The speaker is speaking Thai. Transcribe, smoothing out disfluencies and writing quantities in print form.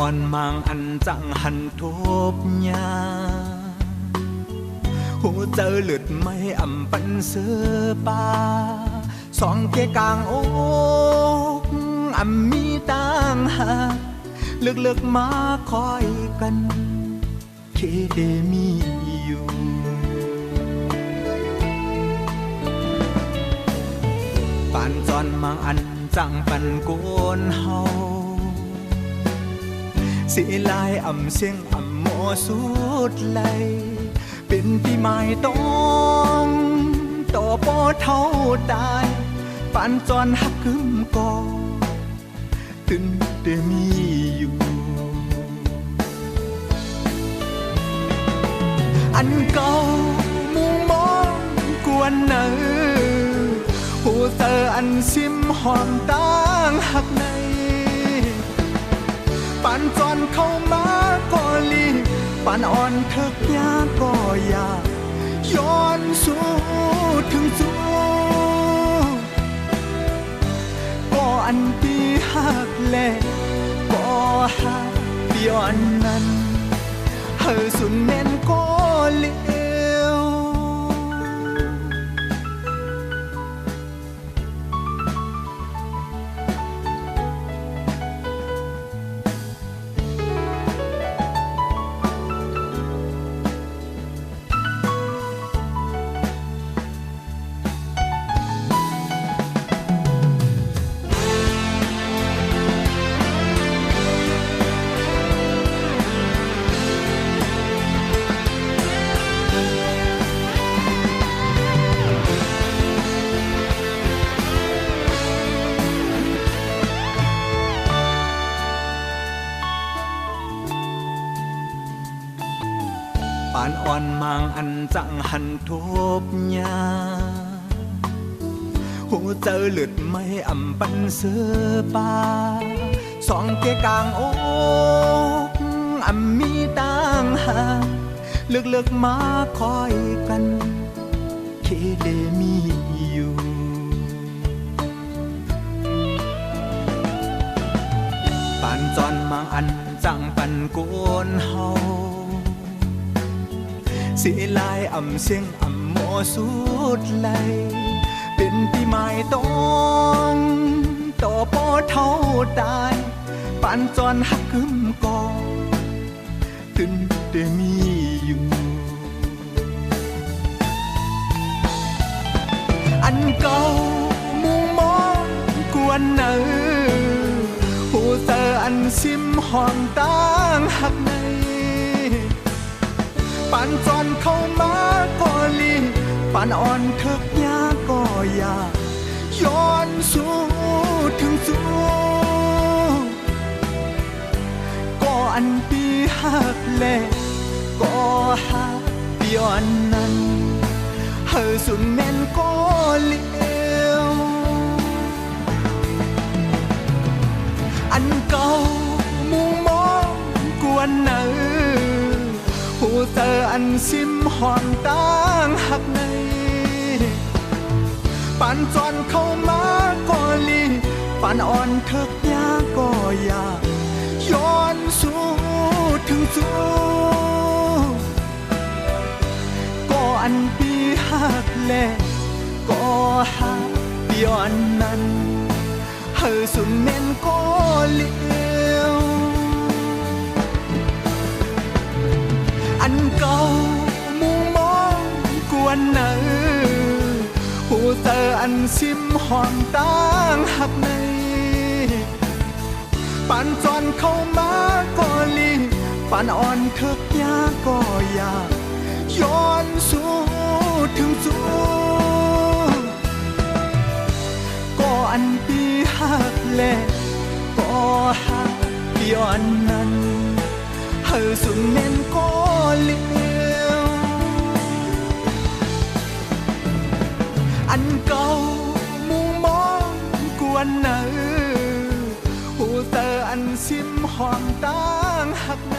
อนมังอันจังหันทุบยาหูเจอหลุดไม่อำปันเสือป่าสองเกกลางอกอำมีต่างหากเลือกมาคอยกันเคเดมีอยู่ปานจอนมังอันจังปันโกนเฮาสิลายอำเสียงอำโมสุดไหลเป็นปีใหม่ต้องต่อปอเท่าตายปานจอนหักกึมกอตึนเดมีอยู่อันเก่ามุงมองกวนเนอหูเตออันซิมหอมต่างหักในปานจอนเข้ามาก็ลีปานอ่อนเถิกยาก็อยากย้อนสู่ถึงสู่ก็อันที่หักแลก็หักย้อนนั้นเฮอสุนแม่นก็เลวปานอ่อนมังอันจังหันทุบยาหูเจอหลุดไม่อำปันเสือป่าสองเกกลางอกอำมีต่างหากเลือกมาคอยกันเคเดมีอยู่ปานจอนมังอันจังปันโกนเฮาสิลายอำเสียงอำโมสุดไหลเป็นปีใหม่ต้องต่อปอเท่าตายปานจอนหักกึมกอตึนเดมีอยู่อันเก่ามุงมองกวนเนอหูเตออันซิมหอมต่างหักในปานจอนเข้ามาก็ลีปานอ่อนเถิกยาก็อยากย้อนสู่ถึงสู่ก็อันปีหักแลก็หักย้อนนั้นเฮอสุนแม่นก็เลวอันเก่ามุงมองกวนเนอหูเตออันซิมหอมต่างหักในปานจอนเข้ามาก็ลีปานอ่อนเถิกยาก็อยากย้อนสู่ถึงสู่ก็อันปีหักแลก็หักย้อนนั้นเฮอสุนแม่นก็เลวอันเก่ามุงมองกวนเนอหูเตออันซิมหอมต่างหักในปานจอนเข้ามาก็ลีปานอ่อนเถิกยาก็อยากย้อนสู่ถึงสู่ก็อันปีหักแลก็หักย้อนนั้นเฮอสุนแม่นก็เลวอันเก่ามุงมองกวนเนอหูเตออันซิมหอมต่างหักใน